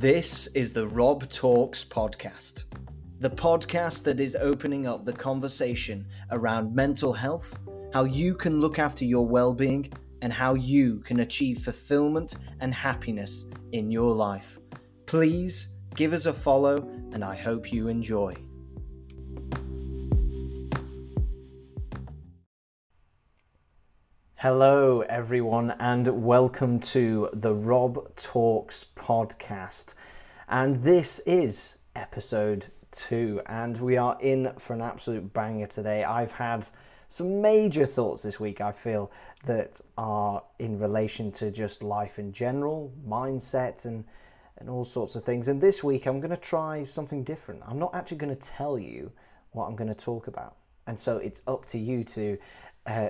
This is the Rob Talks podcast, the podcast that is opening up the conversation around mental health, how you can look after your well-being, and how you can achieve fulfillment and happiness in your life. Please give us a follow, and I hope you enjoy. Hello, everyone, and welcome to the Rob Talks podcast. And this is episode 2, and we are in for an absolute banger today. I've had some major thoughts this week, I feel, that are in relation to just life in general, mindset, and all sorts of things. And this week, I'm going to try something different. I'm not actually going to tell you what I'm going to talk about. And so it's up to you to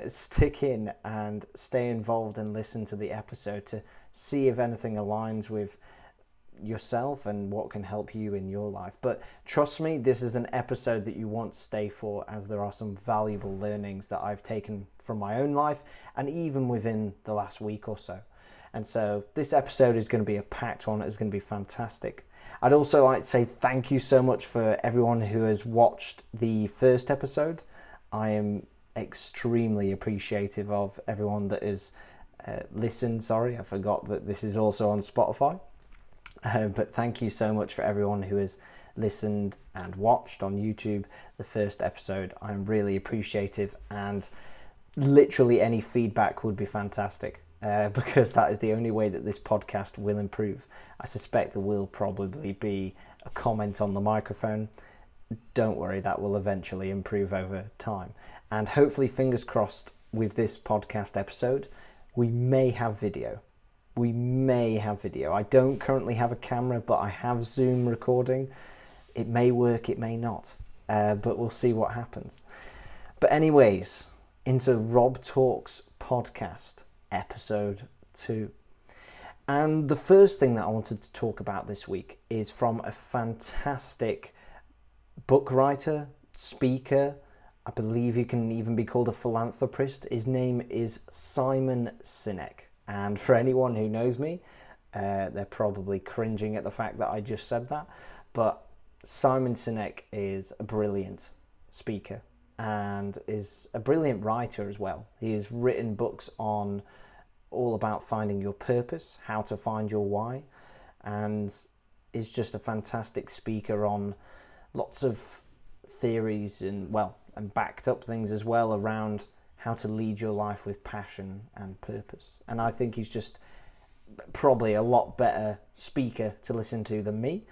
stick in and stay involved and listen to the episode to see if anything aligns with yourself and what can help you in your life. But trust me, this is an episode that you want to stay for, as there are some valuable learnings that I've taken from my own life and even within the last week or so. And so this episode is going to be a packed one. It's going to be fantastic. I'd also like to say thank you so much for everyone who has watched the first episode. I am extremely appreciative of everyone that has listened. Sorry, I forgot that this is also on Spotify. But thank you so much for everyone who has listened and watched on YouTube the first episode. I'm really appreciative, and literally any feedback would be fantastic, because that is the only way that this podcast will improve. I suspect there will probably be a comment on the microphone. Don't worry, that will eventually improve over time. And hopefully, fingers crossed, with this podcast episode, we may have video. I don't currently have a camera, but I have Zoom recording. It may work, it may not, but we'll see what happens. But anyways, into Rob Talks podcast, episode 2. And the first thing that I wanted to talk about this week is from a fantastic book writer, speaker. I believe he can even be called a philanthropist. His name is Simon Sinek. And for anyone who knows me, they're probably cringing at the fact that I just said that. But Simon Sinek is a brilliant speaker and is a brilliant writer as well. He has written books on all about finding your purpose, how to find your why, and is just a fantastic speaker on lots of theories and backed up things as well around how to lead your life with passion and purpose. And I think he's just probably a lot better speaker to listen to than me.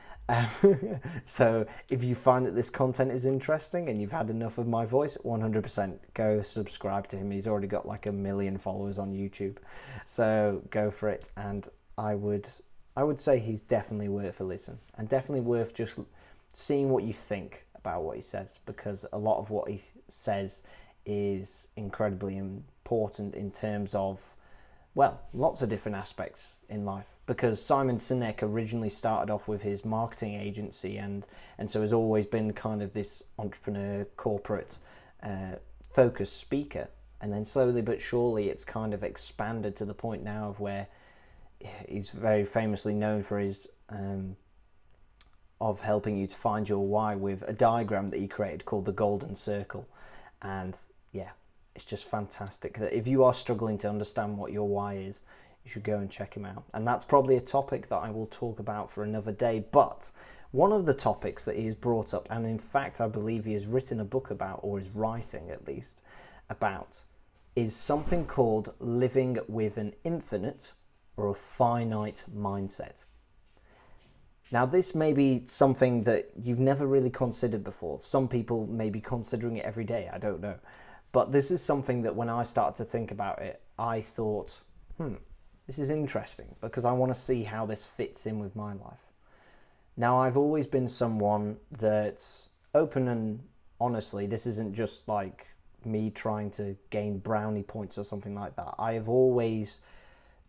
So if you find that this content is interesting and you've had enough of my voice, 100% go subscribe to him. He's already got like 1 million followers on YouTube. So go for it. And I would say he's definitely worth a listen, and definitely worth just seeing what you think about what he says, because a lot of what he says is incredibly important in terms of, lots of different aspects in life. Because Simon Sinek originally started off with his marketing agency and so has always been kind of this entrepreneur, corporate focused speaker. And then slowly but surely it's kind of expanded to the point now of where he's very famously known for his of helping you to find your why with a diagram that he created called the Golden Circle. And yeah, it's just fantastic that if you are struggling to understand what your why is, you should go and check him out. And that's probably a topic that I will talk about for another day. But one of the topics that he has brought up, and in fact I believe he has written a book about, or is writing at least about, is something called living with an infinite or a finite mindset. Now, this may be something that you've never really considered before. Some people may be considering it every day, I don't know. But this is something that when I started to think about it, I thought, this is interesting, because I want to see how this fits in with my life. Now, I've always been someone that's open, and honestly, this isn't just like me trying to gain brownie points or something like that. I have always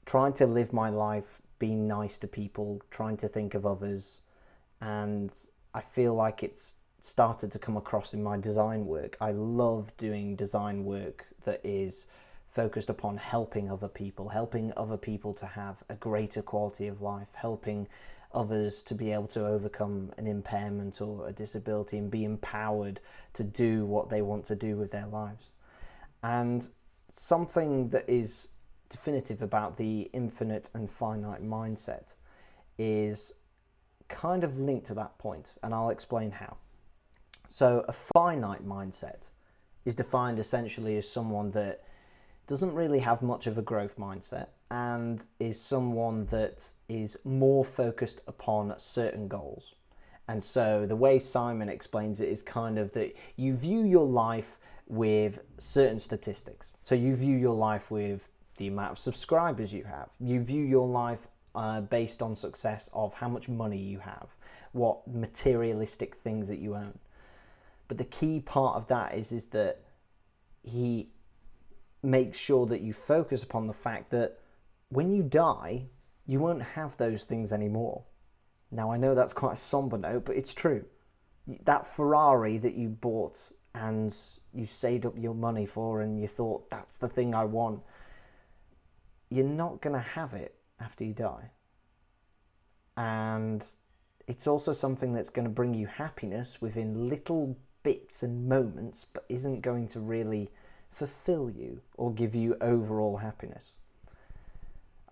tried to live my life being nice to people, trying to think of others, and I feel like it's started to come across in my design work. I love doing design work that is focused upon helping other people to have a greater quality of life, helping others to be able to overcome an impairment or a disability and be empowered to do what they want to do with their lives. And something that is definitive about the infinite and finite mindset is kind of linked to that point, and I'll explain how. So a finite mindset is defined essentially as someone that doesn't really have much of a growth mindset and is someone that is more focused upon certain goals. And so the way Simon explains it is kind of that you view your life with certain statistics. So you view your life with the amount of subscribers you have. You view your life based on success of how much money you have, what materialistic things that you own. But the key part of that is that he makes sure that you focus upon the fact that when you die, you won't have those things anymore. Now, I know that's quite a somber note, but it's true. That Ferrari that you bought and you saved up your money for and you thought, that's the thing I want, you're not going to have it after you die. And it's also something that's going to bring you happiness within little bits and moments, but isn't going to really fulfill you or give you overall happiness.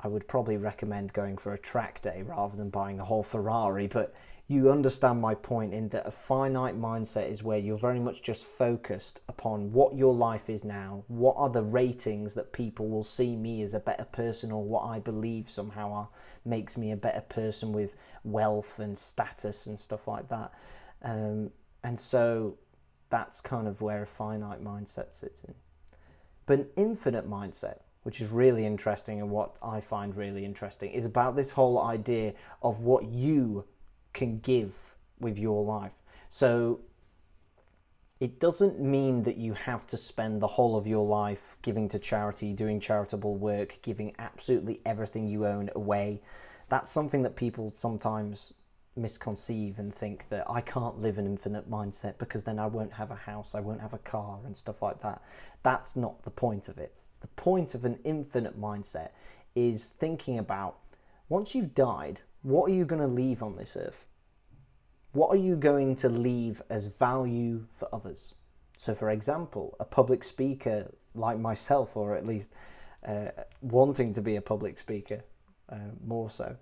I would probably recommend going for a track day rather than buying a whole Ferrari, but you understand my point in that a finite mindset is where you're very much just focused upon what your life is now, what are the ratings that people will see me as a better person, or what I believe somehow makes me a better person with wealth and status and stuff like that. And so that's kind of where a finite mindset sits in. But an infinite mindset, which is really interesting and what I find really interesting, is about this whole idea of what you can give with your life. So it doesn't mean that you have to spend the whole of your life giving to charity, doing charitable work, giving absolutely everything you own away. That's something that people sometimes misconceive and think that I can't live an infinite mindset because then I won't have a house, I won't have a car and stuff like that. That's not the point of it. The point of an infinite mindset is thinking about, once you've died, what are you going to leave on this earth? What are you going to leave as value for others? So for example, a public speaker like myself, or at least wanting to be a public speaker more so,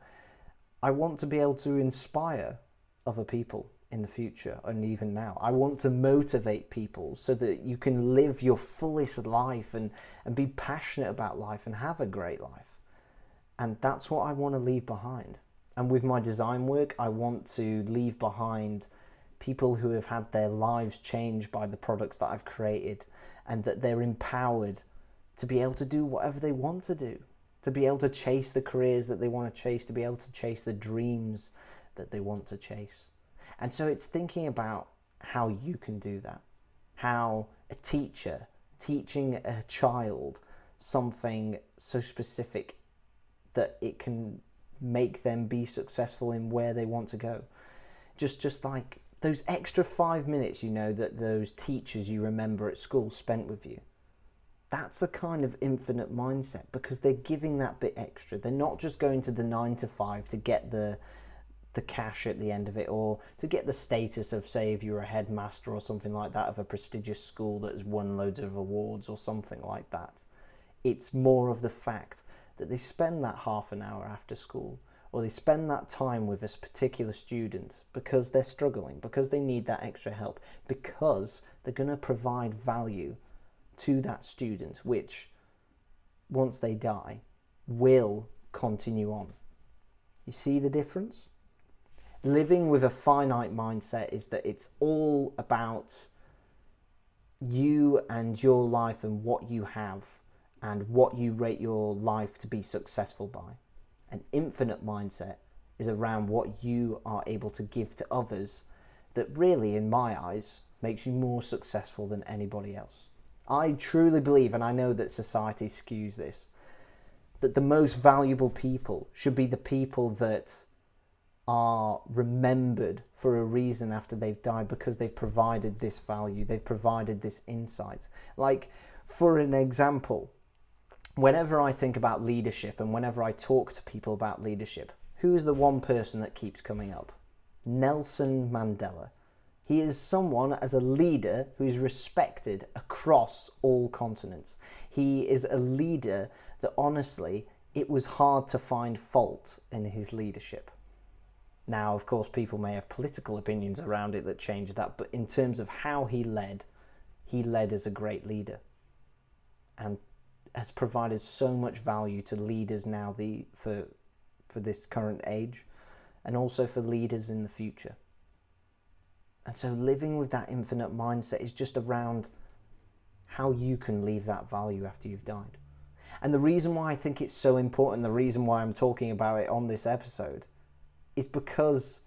I want to be able to inspire other people in the future and even now. I want to motivate people so that you can live your fullest life and be passionate about life and have a great life. And that's what I want to leave behind. And with my design work, I want to leave behind people who have had their lives changed by the products that I've created, and that they're empowered to be able to do whatever they want to do, to be able to chase the careers that they want to chase, to be able to chase the dreams that they want to chase. And so it's thinking about how you can do that, how a teacher teaching a child something so specific that it can make them be successful in where they want to go. Just like those extra 5 minutes, that those teachers you remember at school spent with you. That's a kind of infinite mindset, because they're giving that bit extra. They're not just going to the 9 to 5 to get the cash at the end of it, or to get the status of, say, if you're a headmaster or something like that of a prestigious school that has won loads of awards or something like that. It's more of the fact that they spend that half an hour after school, or they spend that time with this particular student because they're struggling, because they need that extra help, because they're going to provide value to that student, which, once they die, will continue on. You see the difference? Living with a finite mindset is that it's all about you and your life and what you have and what you rate your life to be successful by. An infinite mindset is around what you are able to give to others that really, in my eyes, makes you more successful than anybody else. I truly believe, and I know that society skews this, that the most valuable people should be the people that are remembered for a reason after they've died, because they've provided this value, they've provided this insight. Like, for an example, whenever I think about leadership and whenever I talk to people about leadership, Who is the one person that keeps coming up? Nelson Mandela. He is someone as a leader who is respected across all continents. He is a leader that honestly, it was hard to find fault in his leadership. Now, of course, people may have political opinions around it that change that, but in terms of how he led as a great leader and has provided so much value to leaders now for this current age and also for leaders in the future. And so living with that infinite mindset is just around how you can leave that value after you've died. And the reason why I think it's so important, the reason why I'm talking about it on this episode, is because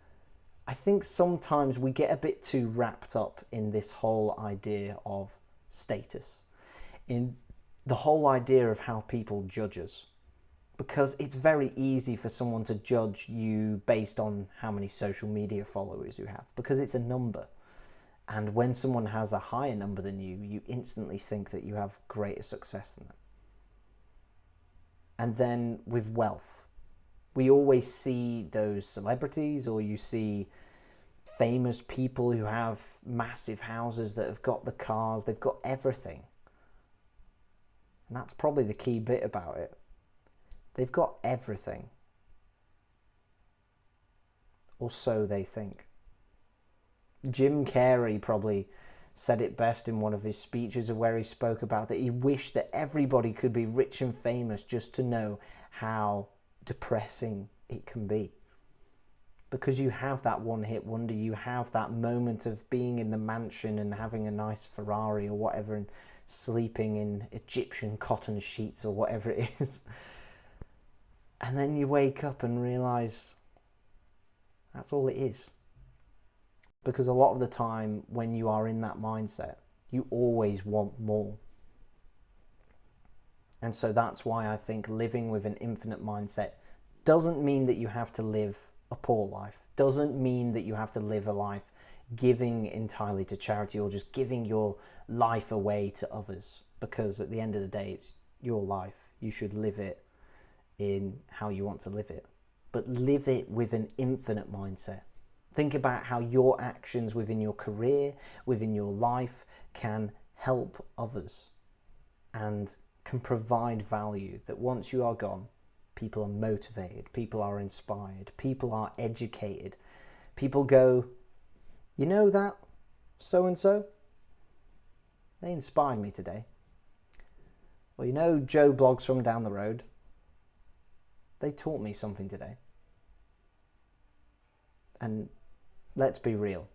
I think sometimes we get a bit too wrapped up in this whole idea of status, in the whole idea of how people judge us. Because it's very easy for someone to judge you based on how many social media followers you have, because it's a number. And when someone has a higher number than you, you instantly think that you have greater success than them. And then with wealth, we always see those celebrities, or you see famous people who have massive houses, that have got the cars, they've got everything. And that's probably the key bit about it. They've got everything. Or so they think. Jim Carrey probably said it best in one of his speeches, where he spoke about that he wished that everybody could be rich and famous just to know how depressing it can be. Because you have that one-hit wonder, you have that moment of being in the mansion and having a nice Ferrari or whatever and sleeping in Egyptian cotton sheets or whatever it is. And then you wake up and realise that's all it is. Because a lot of the time when you are in that mindset, you always want more. And so that's why I think living with an infinite mindset doesn't mean that you have to live a poor life. Doesn't mean that you have to live a life giving entirely to charity or just giving your life away to others. Because at the end of the day, it's your life. You should live it in how you want to live it, but live it with an infinite mindset. Think about how your actions within your career, within your life, can help others and can provide value, that once you are gone, people are motivated, people are inspired, people are educated. People go, you know that so-and-so? They inspired me today. Well, you know Joe Blogs from down the road? They taught me something today. And let's be real.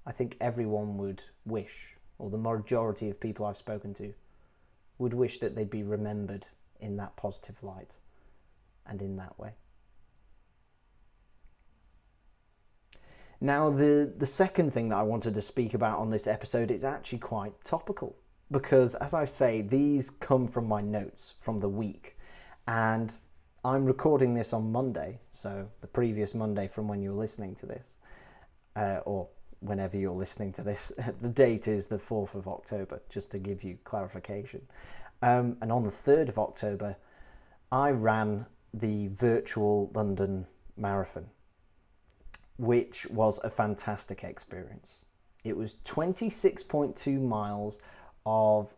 I think everyone would wish, or the majority of people I've spoken to, would wish that they'd be remembered in that positive light and in that way. Now, the second thing that I wanted to speak about on this episode is actually quite topical. Because, as I say, these come from my notes from the week. And I'm recording this on Monday, so the previous Monday from when you're listening to this, or whenever you're listening to this. The date is the 4th of October, just to give you clarification. And on the 3rd of October, I ran the virtual London Marathon, which was a fantastic experience. It was 26.2 miles of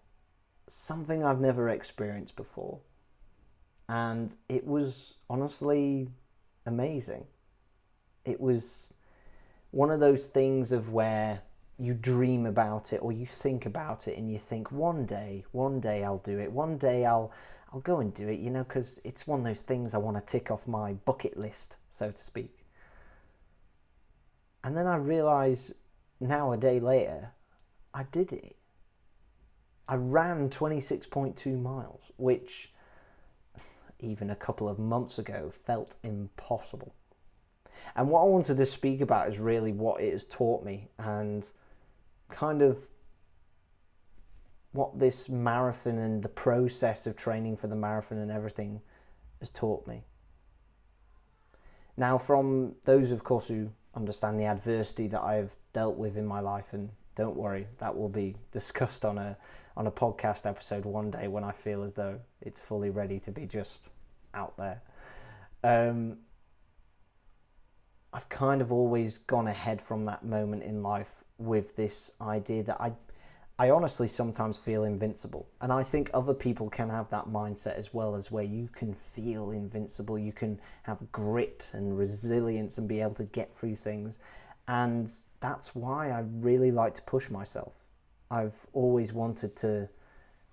something I've never experienced before. And it was honestly amazing. It was one of those things of where you dream about it, or you think about it and you think, one day I'll do it. One day I'll go and do it, you know, because it's one of those things I want to tick off my bucket list, so to speak. And then I realised now, a day later, I did it. I ran 26.2 miles, which even a couple of months ago felt impossible. And what I wanted to speak about is really what it has taught me, and kind of what this marathon and the process of training for the marathon and everything has taught me. Now, from those, of course, who understand the adversity that I've dealt with in my life, and don't worry, that will be discussed on a podcast episode one day when I feel as though it's fully ready to be just out there. I've kind of always gone ahead from that moment in life with this idea that I honestly sometimes feel invincible. And I think other people can have that mindset as well, as where you can feel invincible, you can have grit and resilience and be able to get through things. And that's why I really like to push myself. I've always wanted to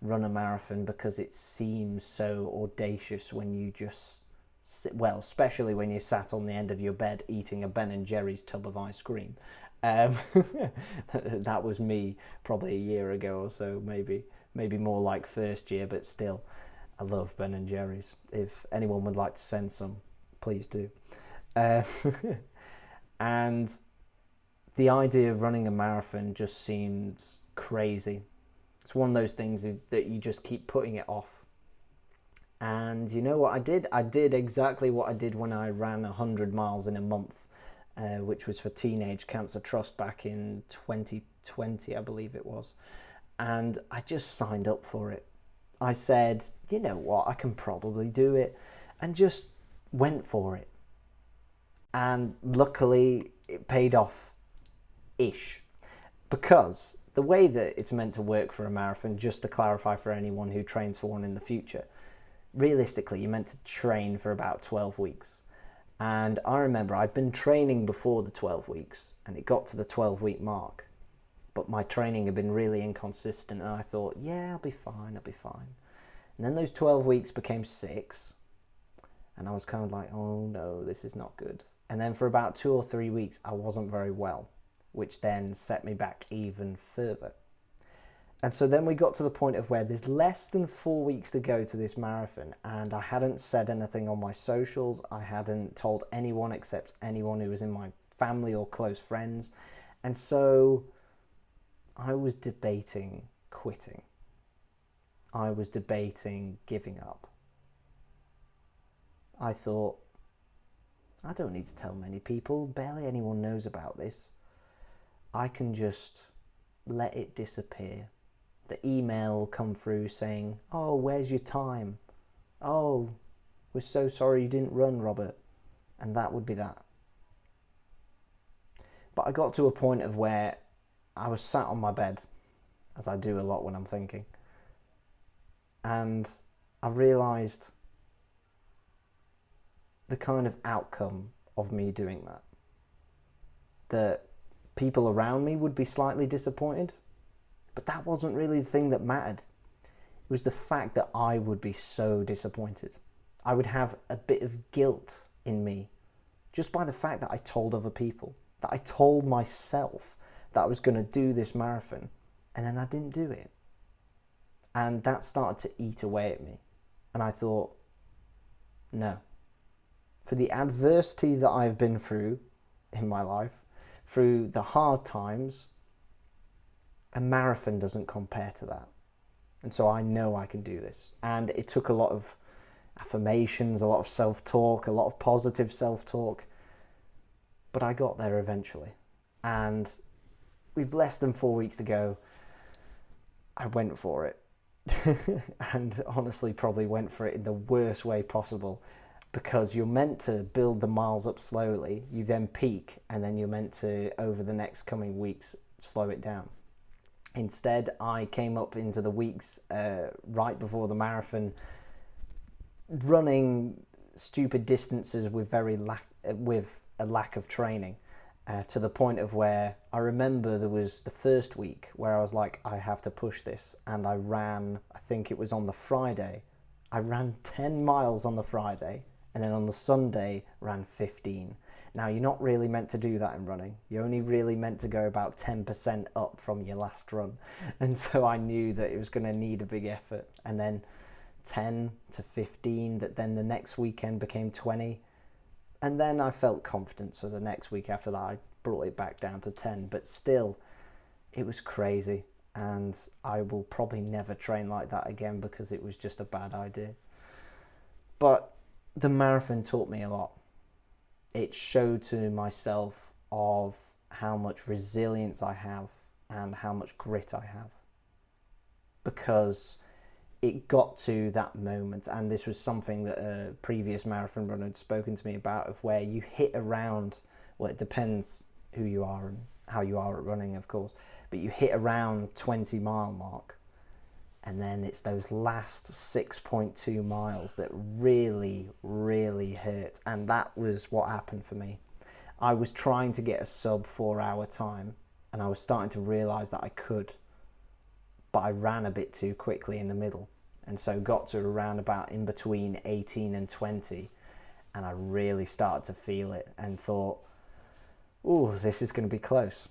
run a marathon because it seems so audacious when you just sit, well, especially when you sat on the end of your bed eating a Ben and Jerry's tub of ice cream. That was me probably a year ago or so, maybe more like first year, but still, I love Ben and Jerry's. If anyone would like to send some, please do. And the idea of running a marathon just seemed crazy. It's one of those things that you just keep putting it off. And you know what I did? I did exactly what I did when I ran 100 miles in a month, which was for Teenage Cancer Trust back in 2020, I believe it was. And I just signed up for it. I said, you know what, I can probably do it, and just went for it. And luckily, it paid off-ish. Because the way that it's meant to work for a marathon, just to clarify for anyone who trains for one in the future, realistically, you're meant to train for about 12 weeks. And I remember I'd been training before the 12 weeks, and it got to the 12-week mark. But my training had been really inconsistent, and I thought, yeah, I'll be fine. And then those 12 weeks became 6, and I was kind of like, oh no, this is not good. And then for about 2 or 3 weeks, I wasn't very well, which then set me back even further. And so then we got to the point of where there's less than 4 weeks to go to this marathon, and I hadn't said anything on my socials. I hadn't told anyone except anyone who was in my family or close friends. And so I was debating quitting. I was debating giving up. I thought, I don't need to tell many people. Barely anyone knows about this. I can just let it disappear. The email will come through saying, oh, where's your time? Oh, we're so sorry you didn't run, Robert. And that would be that. But I got to a point of where I was sat on my bed, as I do a lot when I'm thinking. And I realised the kind of outcome of me doing that. That people around me would be slightly disappointed, but that wasn't really the thing that mattered. It was the fact that I would be so disappointed. I would have a bit of guilt in me just by the fact that I told other people, that I told myself that I was going to do this marathon, and then I didn't do it. And that started to eat away at me. And I thought, no. For the adversity that I've been through in my life, through the hard times, a marathon doesn't compare to that. And so I know I can do this. And it took a lot of affirmations, a lot of self-talk, a lot of positive self-talk. But I got there eventually. And with less than 4 weeks to go, I went for it. And honestly probably went for it in the worst way possible, because you're meant to build the miles up slowly, you then peak, and then you're meant to, over the next coming weeks, slow it down. Instead, I came up into the weeks right before the marathon running stupid distances with with a lack of training. To the point of where I remember there was the first week where I was like, I have to push this. And I ran, I think it was on the Friday, I ran 10 miles on the Friday, and then on the Sunday ran 15. Now, you're not really meant to do that in running. You're only really meant to go about 10% up from your last run. And so I knew that it was going to need a big effort. And then 10 to 15, that then the next weekend became 20. And then I felt confident, so the next week after that I brought it back down to 10. But still, it was crazy, and I will probably never train like that again because it was just a bad idea. But the marathon taught me a lot. It showed to myself of how much resilience I have and how much grit I have. Because it got to that moment, and this was something that a previous marathon runner had spoken to me about, of where you hit around well, it depends who you are and how you are at running, of course, but you hit around 20-mile mark, and then it's those last 6.2 miles that really, really hurt. And that was what happened for me. I was trying to get a sub 4-hour time, and I was starting to realize that I could, but I ran a bit too quickly in the middle, and so got to around about in between 18 and 20, and I really started to feel it and thought, oh, this is going to be close.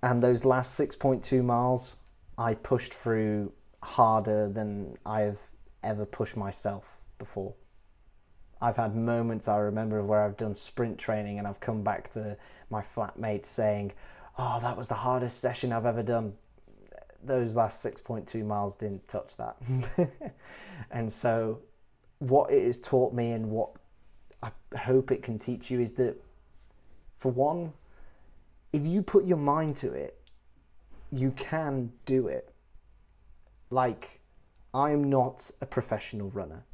And those last 6.2 miles, I pushed through harder than I've ever pushed myself before. I've had moments, I remember, where I've done sprint training and I've come back to my flatmate saying, oh, that was the hardest session I've ever done. Those last 6.2 miles didn't touch that. And so what it has taught me, and what I hope it can teach you, is that, for one, if you put your mind to it, you can do it. Like, I'm not a professional runner.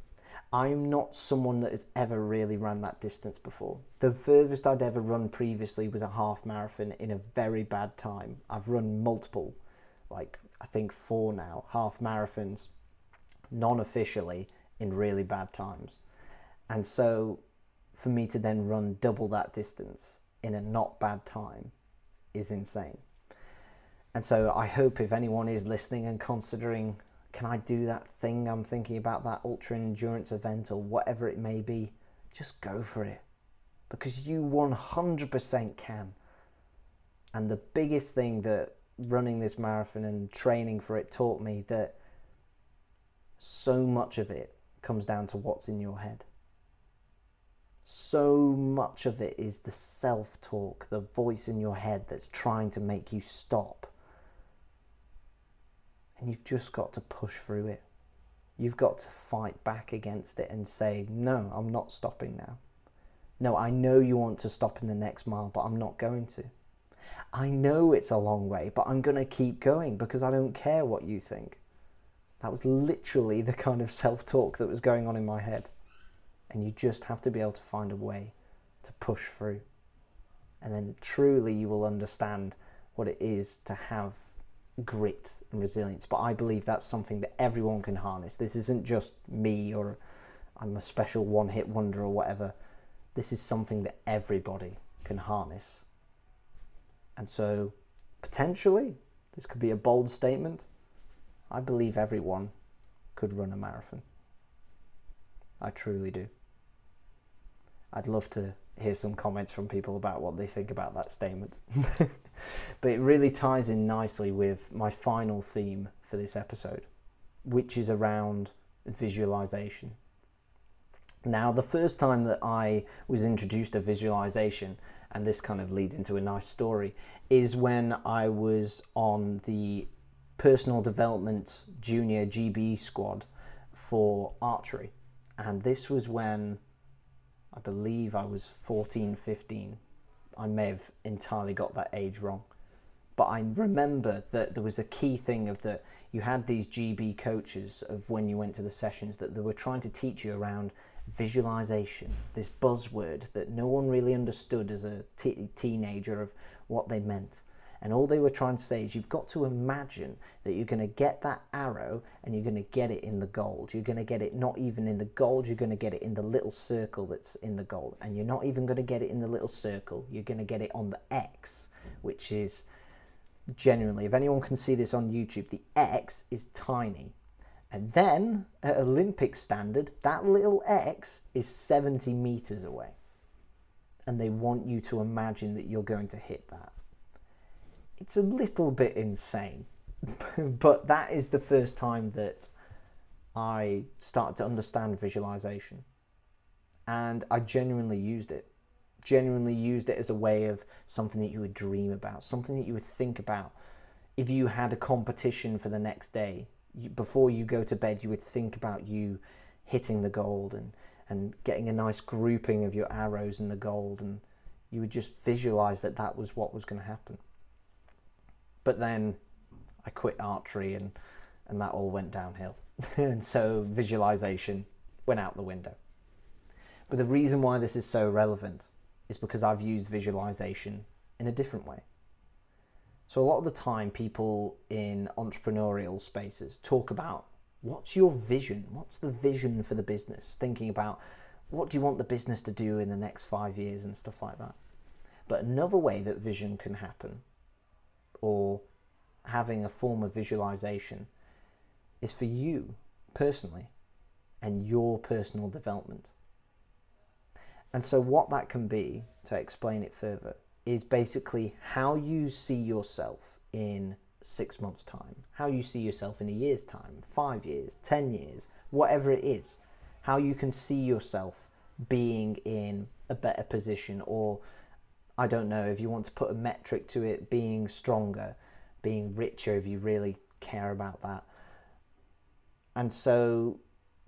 I'm not someone that has ever really run that distance before. The furthest I'd ever run previously was a half marathon in a very bad time. I've run multiple, like I think 4 now, half marathons, non-officially, in really bad times. And so for me to then run double that distance in a not bad time is insane. And so I hope if anyone is listening and considering, can I do that thing I'm thinking about, that ultra endurance event or whatever it may be, just go for it, because you 100% can. And the biggest thing that running this marathon and training for it taught me, that so much of it comes down to what's in your head. So much of it is the self-talk, the voice in your head that's trying to make you stop. And you've just got to push through it. You've got to fight back against it and say, no, I'm not stopping now. No, I know you want to stop in the next mile, but I'm not going to. I know it's a long way, but I'm going to keep going because I don't care what you think. That was literally the kind of self-talk that was going on in my head. And you just have to be able to find a way to push through. And then truly you will understand what it is to have grit and resilience. But I believe that's something that everyone can harness. This isn't just me, or I'm a special one-hit wonder or whatever. This is something that everybody can harness. And so potentially, this could be a bold statement, I believe everyone could run a marathon. I truly do. I'd love to hear some comments from people about what they think about that statement. But it really ties in nicely with my final theme for this episode, which is around visualization. Now, the first time that I was introduced to visualization, and this kind of leads into a nice story, is when I was on the personal development junior GB squad for archery. And this was when I believe I was 14, 15. I may have entirely got that age wrong. But I remember that there was a key thing of that you had these GB coaches of when you went to the sessions, that they were trying to teach you around visualization, this buzzword that no one really understood as a teenager of what they meant. And all they were trying to say is you've got to imagine that you're going to get that arrow and you're going to get it in the gold. You're going to get it not even in the gold, you're going to get it in the little circle that's in the gold. And you're not even going to get it in the little circle, you're going to get it on the X, which is genuinely, if anyone can see this on YouTube, the X is tiny. And then at Olympic standard, that little X is 70 meters away. And they want you to imagine that you're going to hit that. It's a little bit insane, but that is the first time that I started to understand visualization. And I genuinely used it as a way of something that you would dream about, something that you would think about. If you had a competition for the next day, before you go to bed, you would think about you hitting the gold and getting a nice grouping of your arrows in the gold, and you would just visualize that that was what was going to happen. But then I quit archery and that all went downhill. And so visualization went out the window. But the reason why this is so relevant is because I've used visualization in a different way. So a lot of the time, people in entrepreneurial spaces talk about, what's your vision? What's the vision for the business? Thinking about, what do you want the business to do in the next 5 years and stuff like that. But another way that vision can happen, or having a form of visualization, is for you personally and your personal development. And so what that can be, to explain it further, is basically how you see yourself in 6 months' time, how you see yourself in a year's time, 5 years, 10 years, whatever it is, how you can see yourself being in a better position, or I don't know, if you want to put a metric to it, being stronger, being richer, if you really care about that. And so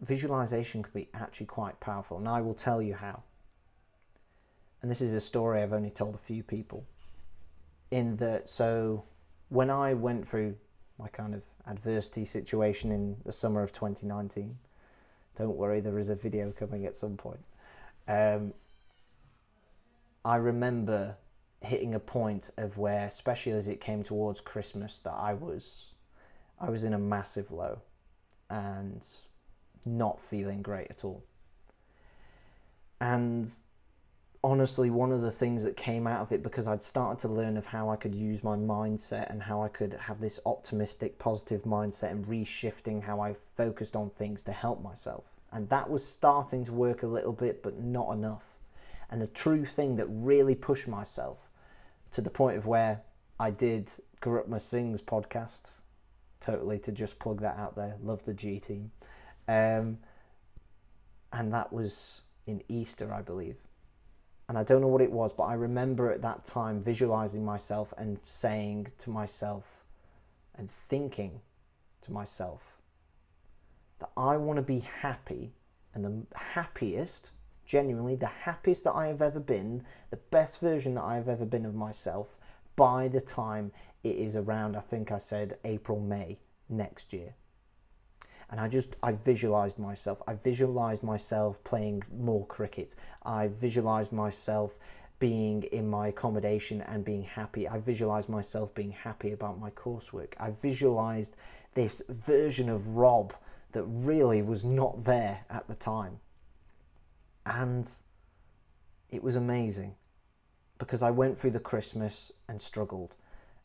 visualization can be actually quite powerful, and I will tell you how. And this is a story I've only told a few people. In that, so when I went through my kind of adversity situation in the summer of 2019, don't worry, there is a video coming at some point. I remember hitting a point of where, especially as it came towards Christmas, that I was in a massive low and not feeling great at all. And honestly, one of the things that came out of it, because I'd started to learn of how I could use my mindset and how I could have this optimistic, positive mindset, and reshifting how I focused on things to help myself. And that was starting to work a little bit, but not enough. And the true thing that really pushed myself to the point of where I did Garutma Singh's podcast, totally to just plug that out there, love the G team. And that was in Easter, I believe. And I don't know what it was, but I remember at that time visualizing myself and saying to myself and thinking to myself that I want to be happy, and the happiest, genuinely the happiest that I have ever been, the best version that I have ever been of myself, by the time it is around, I think I said April, May next year. And I visualized myself. I visualized myself playing more cricket. I visualized myself being in my accommodation and being happy. I visualized myself being happy about my coursework. I visualized this version of Rob that really was not there at the time. And it was amazing, because I went through the Christmas and struggled,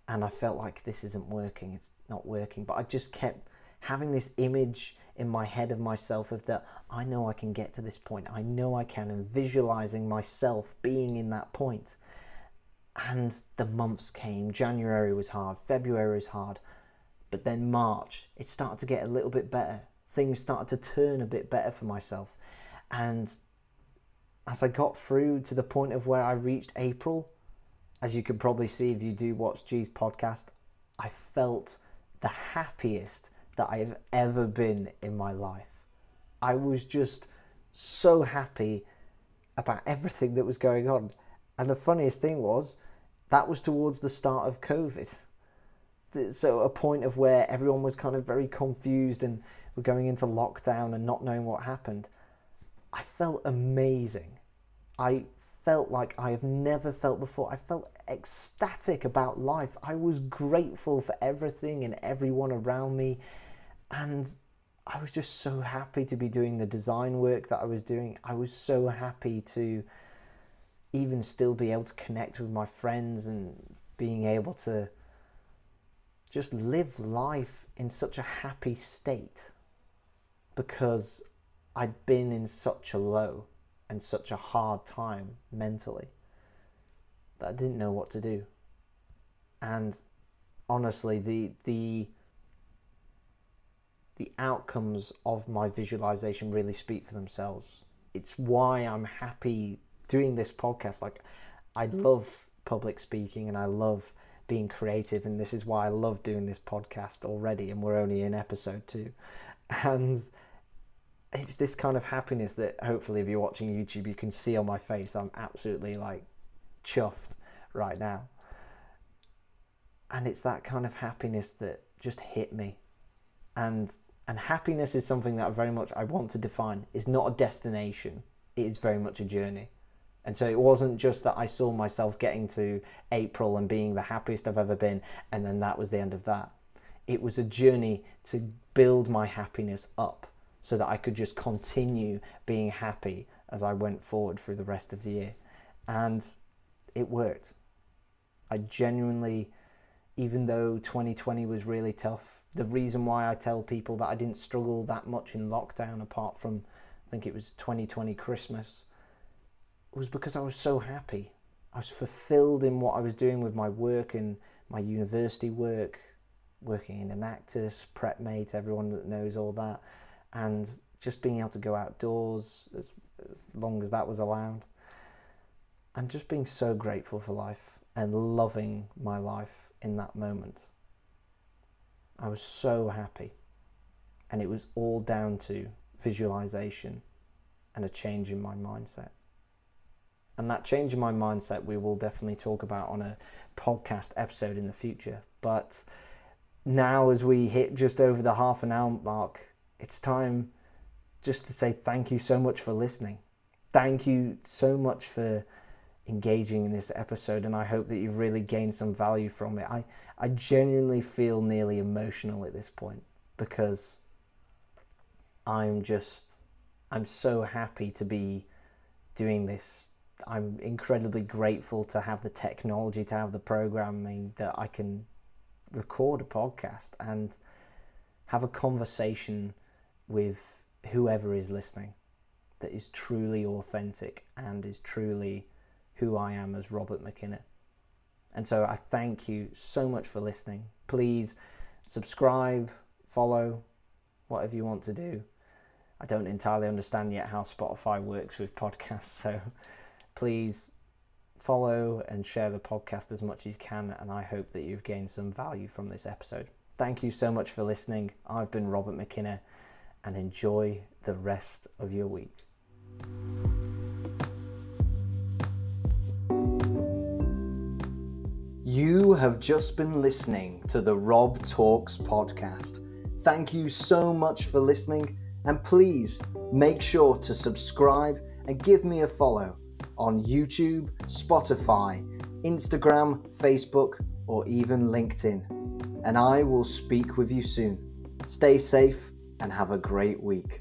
and I felt like this isn't working, it's not working. But I just kept having this image in my head of myself of that I know I can get to this point, I know I can, and visualizing myself being in that point. And the months came. January was hard, February was hard, but then March, it started to get a little bit better. Things started to turn a bit better for myself. And as I got through to the point of where I reached April, as you can probably see if you do watch G's podcast, I felt the happiest that I have ever been in my life. I was just so happy about everything that was going on. And the funniest thing was, that was towards the start of COVID. So a point of where everyone was kind of very confused and we're going into lockdown and not knowing what happened. I felt amazing. I felt like I have never felt before. I felt ecstatic about life. I was grateful for everything and everyone around me. And I was just so happy to be doing the design work that I was doing. I was so happy to even still be able to connect with my friends and being able to just live life in such a happy state, because I'd been in such a low and such a hard time mentally that I didn't know what to do. And honestly, the outcomes of my visualization really speak for themselves. It's why I'm happy doing this podcast. Like, I love public speaking and I love being creative, and this is why I love doing this podcast already, and we're only in episode 2. And it's this kind of happiness that hopefully if you're watching YouTube you can see on my face. I'm absolutely like chuffed right now. And it's that kind of happiness that just hit me. And happiness is something that I want to define. It's not a destination. It is very much a journey. And so it wasn't just that I saw myself getting to April and being the happiest I've ever been, and then that was the end of that. It was a journey to build my happiness up so that I could just continue being happy as I went forward through the rest of the year. And it worked. I genuinely, even though 2020 was really tough, the reason why I tell people that I didn't struggle that much in lockdown, apart from, I think it was 2020 Christmas, was because I was so happy. I was fulfilled in what I was doing with my work and my university work, working in Enactus, PrepMate, everyone that knows all that, and just being able to go outdoors as long as that was allowed, and just being so grateful for life and loving my life in that moment. I was so happy, and it was all down to visualization and a change in my mindset. And that change in my mindset we will definitely talk about on a podcast episode in the future. But now, as we hit just over the half an hour mark, it's time just to say thank you so much for listening. Thank you so much for engaging in this episode, and I hope that you've really gained some value from it. I genuinely feel nearly emotional at this point, because I'm so happy to be doing this. I'm incredibly grateful to have the technology, to have the programming that I can record a podcast and have a conversation with whoever is listening that is truly authentic and is truly who I am as Robert McKinnon. And so I thank you so much for listening. Please subscribe, follow, whatever you want to do. I don't entirely understand yet how Spotify works with podcasts, so please follow and share the podcast as much as you can, and I hope that you've gained some value from this episode. Thank you so much for listening. I've been Robert McKinnon, and enjoy the rest of your week. You have just been listening to the Rob Talks podcast. Thank you so much for listening, and please make sure to subscribe and give me a follow on YouTube, Spotify, Instagram, Facebook, or even LinkedIn. And I will speak with you soon. Stay safe and have a great week.